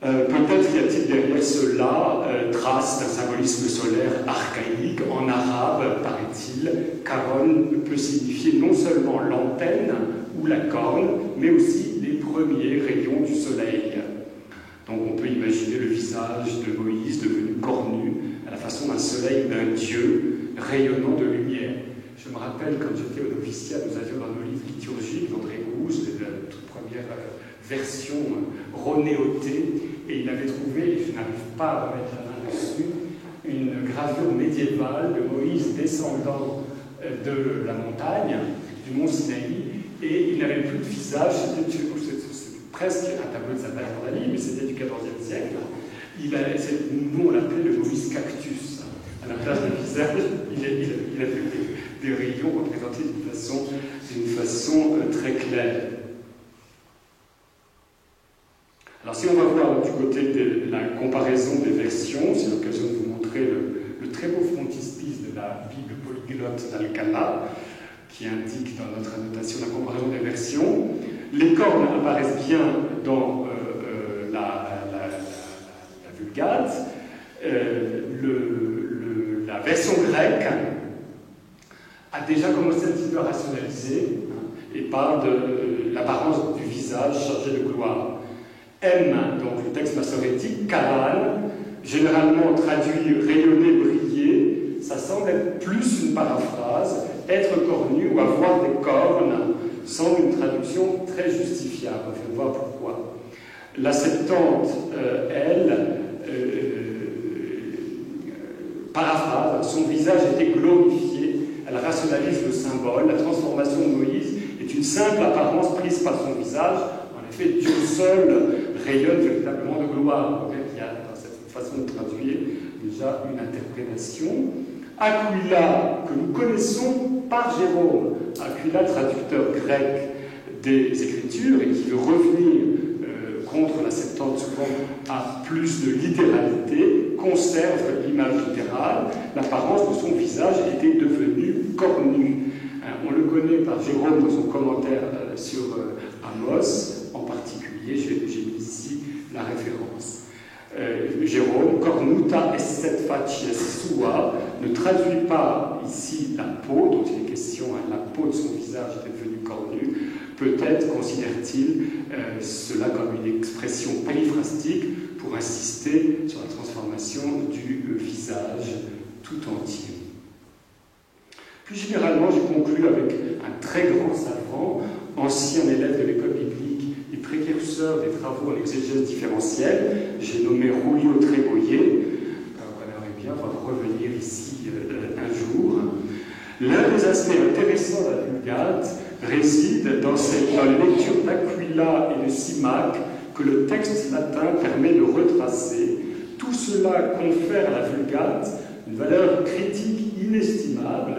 Peut-être y a-t-il derrière cela trace d'un symbolisme solaire archaïque. En arabe, paraît-il, Karon peut signifier non seulement l'antenne ou la corne, mais aussi les premiers rayons du soleil. Donc on peut imaginer le visage de Moïse devenu cornu à la façon d'un soleil, d'un dieu rayonnant de lumière. Je me rappelle, quand j'étais au noviciat, nous avions dans nos livres liturgiques d'André Gouze, la toute première version renéotée, et il avait trouvé, et je n'arrive pas à remettre la main dessus, une gravure médiévale de Moïse descendant de la montagne, du mont Sinaï, et il n'avait plus de visage, c'était presque un tableau de Salvador Dali, mais c'était du XIVe siècle. Nous, on l'appelait le Moïse cactus. À la place de visage, il avait des rayons représentés d'une façon très claire. Alors, si on va voir du côté de la comparaison des versions, c'est l'occasion de vous montrer le très beau frontispice de la Bible polyglotte d'Alcala, qui indique dans notre annotation la comparaison des versions. Les cornes apparaissent bien dans la Vulgate. La version grecque a déjà commencé un petit peu à rationaliser et parle de l'apparence du visage chargé de gloire. M, donc le texte massorétique, Karan, généralement traduit rayonner, briller, ça semble être plus une paraphrase, être cornu ou avoir des cornes, semble une traduction très justifiable. On va voir pourquoi. La Septante, elle, paraphrase, son visage était glorifié, elle rationalise le symbole, la transformation de Moïse est une simple apparence prise par son visage. En effet, Dieu seul rayonne véritablement de gloire. Donc, il y a dans cette façon de traduire déjà une interprétation. Aquila, que nous connaissons par Jérôme, Aquila, traducteur grec des Écritures, et qui veut revenir contre la Septante souvent à plus de littéralité, conserve l'image littérale. L'apparence de son visage était devenue cornue. On le connaît par Jérôme dans son commentaire sur Amos, en particulier, j'ai mis ici la référence. Jérôme, cornuta esset facies sua, ne traduit pas ici la peau, dont il est question, la peau de son visage était devenue cornue. Peut-être considère-t-il cela comme une expression périphrastique pour insister sur la transformation du visage tout entier. Plus généralement, j'ai conclu avec un très grand savant, ancien élève de l'école biblique et précurseur précurseur des travaux en exégèse différentielle. J'ai nommé Julio Treboyer. On aimerait bien voir revenir ici un jour. L'un des aspects intéressants de la Vulgate réside dans les lectures d'Aquila et de Simac que le texte latin permet de retracer. Tout cela confère à la Vulgate une valeur critique inestimable,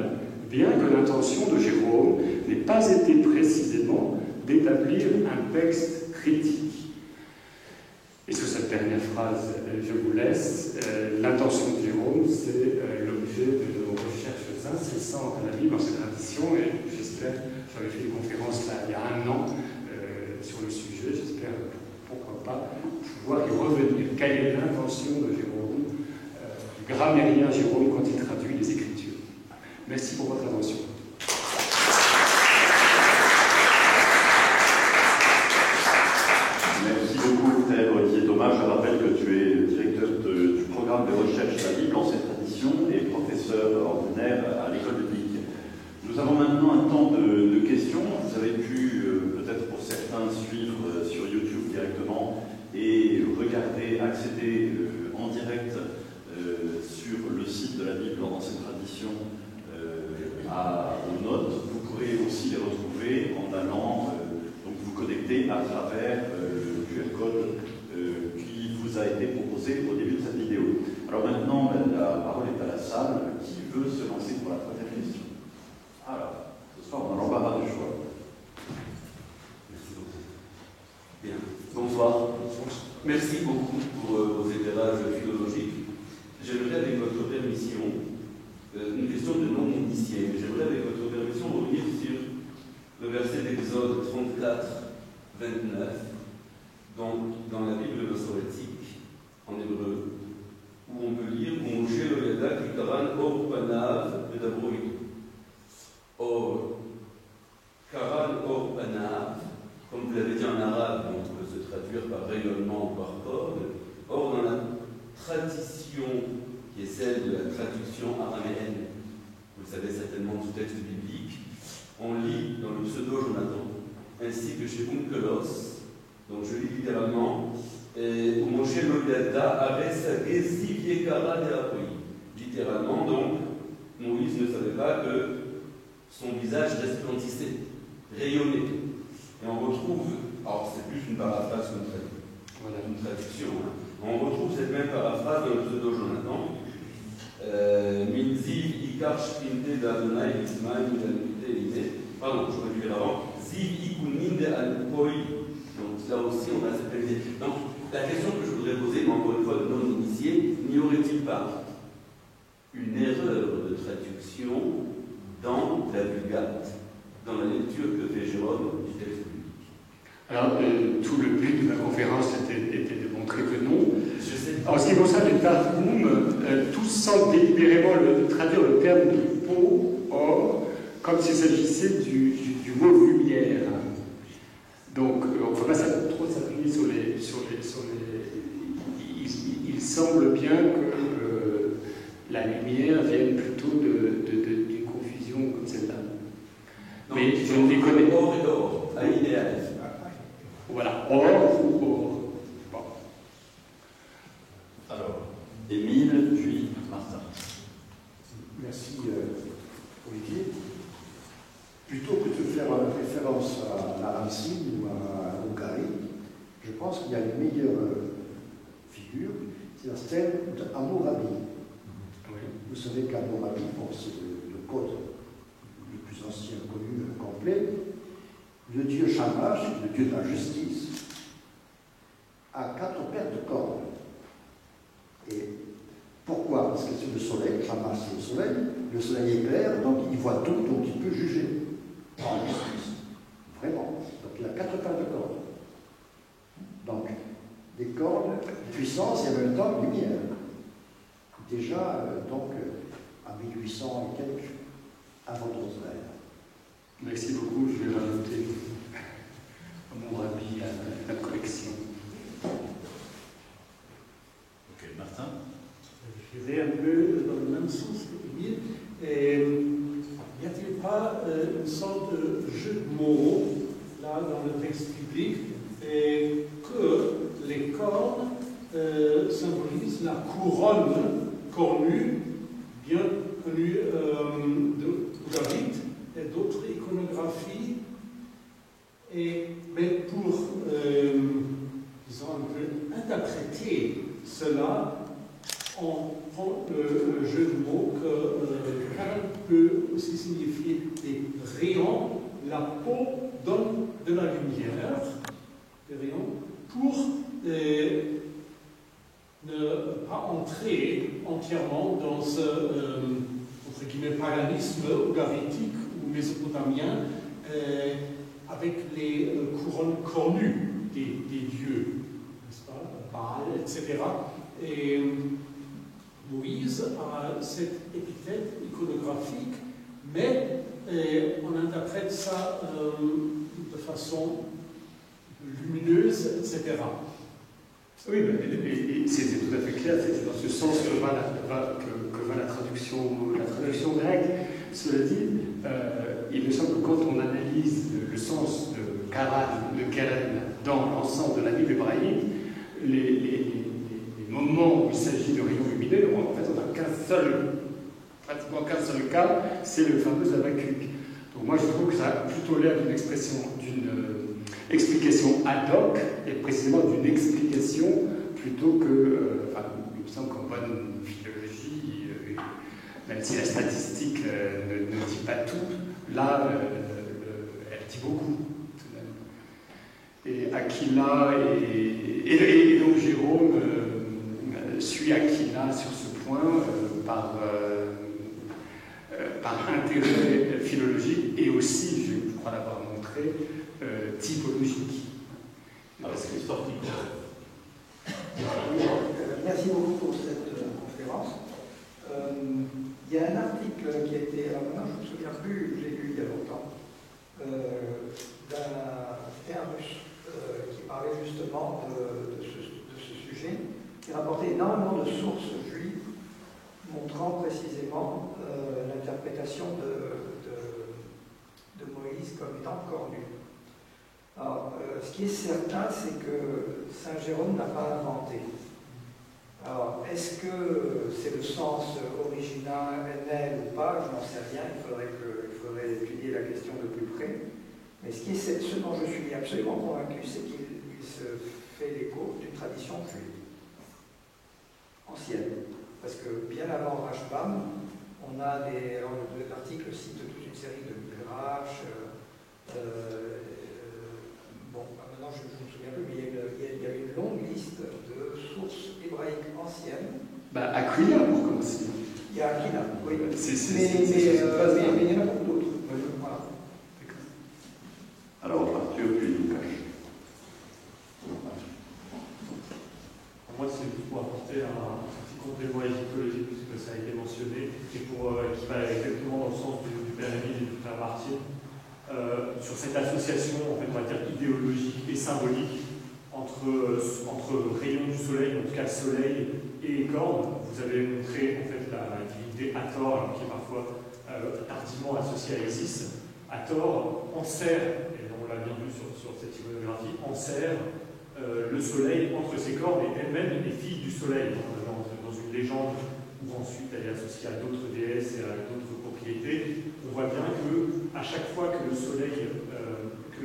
bien que l'intention de Jérôme n'ait pas été précisément d'établir un texte critique. Et sur cette dernière phrase, je vous laisse. L'intention de Jérôme, c'est l'objet de nos recherches incessantes à la Bible dans cette tradition, et j'espère, j'avais fait une conférence là il y a un an sur le sujet, j'espère, pourquoi pas, pouvoir y revenir. Quelle est l'intention de Jérôme, du grammairien Jérôme, quand il traduit les Écritures? Merci pour votre attention. Merci beaucoup, Frère Olivier Thomas. Je rappelle que tu es directeur du programme de recherche de la Bible, ancienne tradition, et professeur ordinaire à l'école biblique. Nous avons maintenant un temps de questions. Vous avez pu, peut-être pour certains, suivre sur YouTube directement et regarder, accéder en direct sur le site de la Bible ancienne tradition aux notes. Vous pourrez aussi les retrouver en allant donc vous connecter à travers le QR code qui vous a été proposé au début de cette vidéo. Alors maintenant, la parole est à la salle qui veut se lancer pour la première question. Alors, ce soir, on a l'embarras du choix. Merci beaucoup. Bien. Bonsoir. Merci beaucoup pour vos éclairages philologiques. J'aimerais, avec votre permission, une question de non-initié, mais j'aimerais, avec votre permission, revenir sur le verset d'Exode 34, 29, dans la Bible massorétique, en hébreu, où on peut lire « Moshe lo yada ki karan or panav medabro ito ». Or, karan or panav, comme vous l'avez dit en arabe, on peut se traduire par rayonnement ou par corde. Or, dans la tradition qui est celle de la traduction araméenne, vous le savez certainement du texte biblique, on lit dans le pseudo-Jonathan, ainsi que chez Onkelos, donc je lis littéralement, où Moshe lo yada aresa gezi yekara de apoi. Littéralement, donc, Moïse ne savait pas que son visage resplendissait, rayonnait. Et on retrouve, alors c'est plus une paraphrase qu'une traduction, hein. On retrouve cette même paraphrase dans le pseudo-Jonathan. Minzi ikar shpinte d'Adonai Ismaïl d'Almite. Pardon, je vais dire avant. Ziv ikunin de alpoi. Donc là aussi, on a cette même idée. Donc la question que je voudrais poser, mais encore une fois de non-initié, n'y aurait-il pas une erreur de traduction dans la Vulgate, dans la lecture que fait Jérôme du texte biblique? Alors, tout le but de la conférence était de montrer que non. En ce qui concerne les Targum, tous semblent délibérément traduire le terme de peau, or, comme s'il s'agissait du mot lumière. Donc, on ne faut pas trop s'appuyer sur les. Il semble bien que la lumière vienne plutôt d'une confusion comme celle-là. Mais je ne les connais pas. Or et or, à idéal. Voilà, or ou or. Bon. Alors, Émile, puis Martin. Merci, Olivier. Plutôt que de faire référence à la racine ou au carré, je pense qu'il y a une meilleure figure, c'est la stèle d'Hammurabi. Oui. Vous savez qu'Hammurabi, bon, c'est le code le plus ancien connu, complet. Le dieu Shamash, le dieu de la justice, a 4 paires de cornes. Et pourquoi? Parce que c'est le soleil, Shamash c'est le soleil est clair, donc il voit tout, donc il peut juger en justice. Vraiment. Donc il a 4 paires de cornes. Donc des cornes, puissance et en même temps lumière. Déjà, donc, à 1800 et quelques, avant notre ère. Merci beaucoup, je vais rajouter mon avis à la collection. Ok, Martin. Je vais un peu dans le même sens que Émile. Y a-t-il pas une sorte de jeu de mots là dans le texte biblique? Et couronne cornue, bien connue d'Ougarit et d'autres iconographies. Mais pour, disons, un peu interpréter cela, on prend le jeu de mots que Karen peut aussi signifier des rayons. La peau donne de la lumière, des rayons, pour ne pas entrer entièrement dans ce entre guillemets, paganisme ougaritique ou mésopotamien avec les couronnes cornues des dieux, n'est-ce pas, Baal, etc. Et Moïse a cette épithète iconographique, mais on interprète ça de façon lumineuse, etc. Oui, c'est tout à fait clair, c'est dans ce sens que va la traduction grecque. Cela dit, il me semble que quand on analyse le sens de Karan, de Keren, dans l'ensemble de la Bible hébraïque, les moments où il s'agit de rayons lumineux, en fait, on n'a pratiquement qu'un seul cas, c'est le fameux Habakkuk. Donc moi, je trouve que ça a plutôt l'air d'une explication ad hoc, et précisément d'une explication plutôt que, il me semble qu'en bonne philologie, même si la statistique ne dit pas tout, là, elle dit beaucoup. Et Aquila et donc Jérôme suit Aquila sur ce point par intérêt philologique et aussi, je crois l'avoir montré, typologique. C'est sorti. Merci beaucoup pour cette conférence. Il y a un article qui a été, alors maintenant je ne me souviens plus, je l'ai lu il y a longtemps, d'un russe qui parlait justement de ce sujet, qui rapportait énormément de sources juives montrant précisément l'interprétation de Moïse comme étant cornu. Alors, ce qui est certain, c'est que Saint Jérôme n'a pas inventé. Alors, est-ce que c'est le sens original ou pas? Je n'en sais rien, il faudrait étudier la question de plus près. Mais ce dont je suis absolument convaincu, c'est qu'il se fait l'écho d'une tradition juive ancienne. Parce que bien avant Rashbam, on a l'article cite toute une série de midrash. Maintenant je ne me souviens plus, mais il y a une longue liste de sources hébraïques anciennes. Aquila, pour commencer. Il y a Aquila, oui. Mais il y en a beaucoup d'autres. Voilà. Alors, Arthur, puis Lucas. Moi, c'est pour apporter un petit complément égyptologique, puisque ça a été mentionné, et qui va exactement dans le sens du père Émile et du frère Martin. Sur cette association, en fait, on va dire idéologique et symbolique entre rayons du soleil, en tout cas le soleil, et les cornes. Vous avez montré en fait la divinité Hathor, qui est parfois tardivement associée à Isis. Hathor enserre, et on l'a bien vu sur cette iconographie, enserre le soleil entre ses cornes, et elle-même est fille du soleil, dans une légende où ensuite elle est associée à d'autres déesses et à d'autres propriétés. On voit bien qu'à chaque fois que le soleil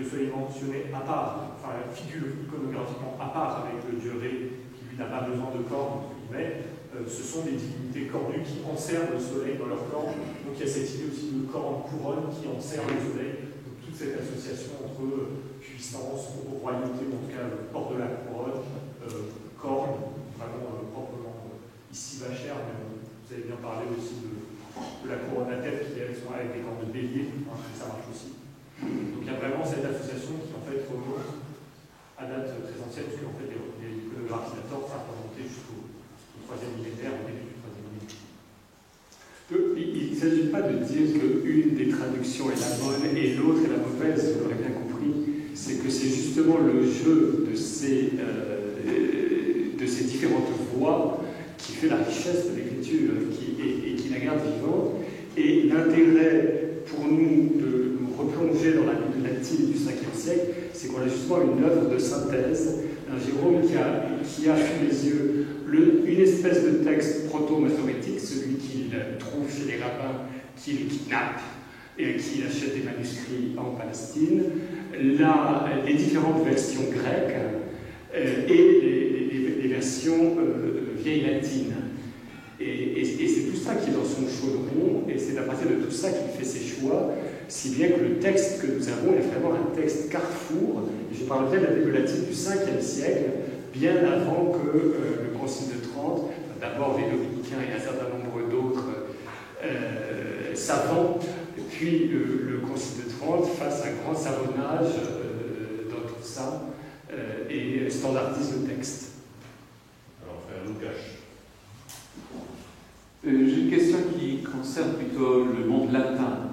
est mentionné à part, enfin figure iconographiquement à part avec le dieu Ré, qui lui n'a pas besoin de cornes, entre guillemets, ce sont des divinités cornues qui enserrent le soleil dans leur cornes. Donc il y a cette idée aussi de corne couronne qui enserre le soleil. Donc toute cette association entre puissance, royauté, en tout cas le port de la couronne, corne, vraiment proprement ici vachère, mais vous avez bien parlé aussi de la couronne à tête qui elles sont avec des cornes de bélier, ça marche aussi. Donc il y a vraiment cette association qui en fait remonte à date très ancienne, puisque en fait les iconographies d'Hathor ça a remonté jusqu'au 3e millénaire, au début du 3e millénaire. Il ne s'agit pas de dire qu'une des traductions est la bonne et l'autre est la mauvaise, vous l'aurez bien compris. C'est que c'est justement le jeu de ces différentes voies qui fait la richesse de l'écriture et qui la garde vivante. Et l'intérêt pour nous de nous replonger dans la Bible latine du 5e siècle, c'est qu'on a justement une œuvre de synthèse Jérôme qui a sous les yeux une espèce de texte proto-masorétique, celui qu'il trouve chez les rabbins qui les kidnappent et qui achètent des manuscrits en Palestine, les différentes versions grecques et les versions vieilles latines. Et c'est tout ça qui est dans son chaudron, et c'est à partir de tout ça qu'il fait ses choix, si bien que le texte que nous avons est vraiment un texte carrefour. Je parlerai de la Bible latine du 5e siècle, bien avant que le Concile de Trente, d'abord les dominicains et un certain nombre d'autres savants, puis le Concile de Trente fasse un grand savonnage dans tout ça et standardise le texte. Alors, frère Lucas. J'ai une question qui concerne plutôt le monde latin.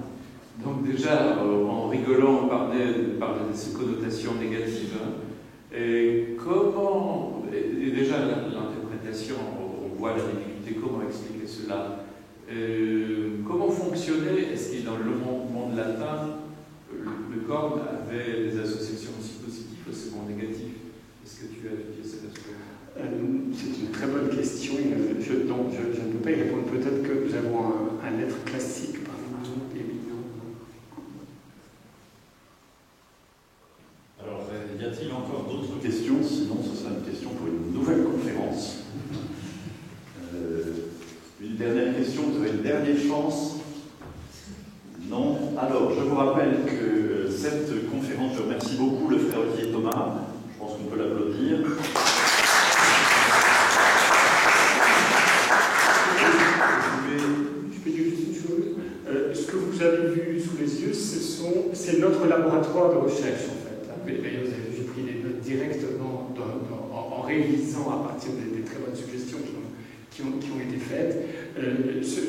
Donc déjà, en rigolant, on parlait de ces connotations négatives. Et comment, et déjà l'interprétation, on voit la difficulté, comment expliquer cela? Comment fonctionnait, est-ce que dans le monde latin, le corps avait des associations aussi positives ou seulement négatives? Est-ce que tu as étudié cet aspect? C'est une très bonne question. Je ne peux pas y répondre. Peut-être que nous avons un être classique par exemple éminent. Alors, y a-t-il encore d'autres questions? Sinon, ce sera une question pour une nouvelle conférence. Une dernière question, vous avez une dernière chance? Non? Alors, je vous rappelle que cette conférence, je remercie beaucoup le frère Olivier Thomas. Je pense qu'on peut l'applaudir. Je peux dire juste une chose. Ce que vous avez vu sous les yeux, c'est notre laboratoire de recherche, en fait. D'ailleurs, j'ai pris des notes directement en révisant à partir des très bonnes suggestions qui ont été faites.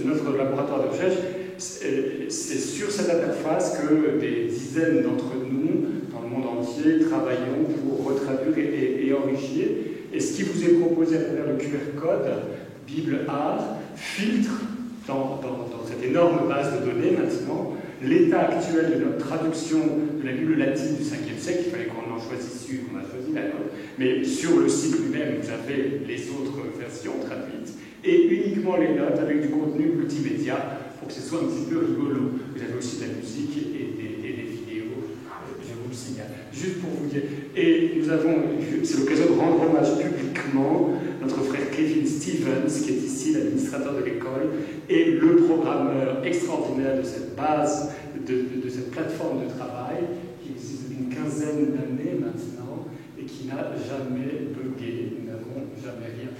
Notre laboratoire de recherche, c'est sur cette interface que des dizaines d'entre nous, dans le monde entier, travaillons pour retraduire et enrichir. Et ce qui vous est proposé à travers le QR code, Bible Art, filtre dans cette énorme base de données maintenant l'état actuel de notre traduction de la Bible latine du 5e siècle. Il fallait qu'on en choisisse une, qu'on a choisi d'accord. Mais sur le site lui-même, vous avez les autres versions traduites et uniquement les notes avec du contenu multimédia pour que ce soit un petit peu rigolo. Vous avez aussi de la musique et des vidéos, je vous le signale. Juste pour vous dire. Et nous avons, c'est l'occasion de rendre hommage publiquement notre frère Kevin Stevens, qui est ici l'administrateur de l'école, et le programmeur extraordinaire de cette base, de cette plateforme de travail, qui existe depuis une quinzaine d'années maintenant, et qui n'a jamais bugué. Nous n'avons jamais rien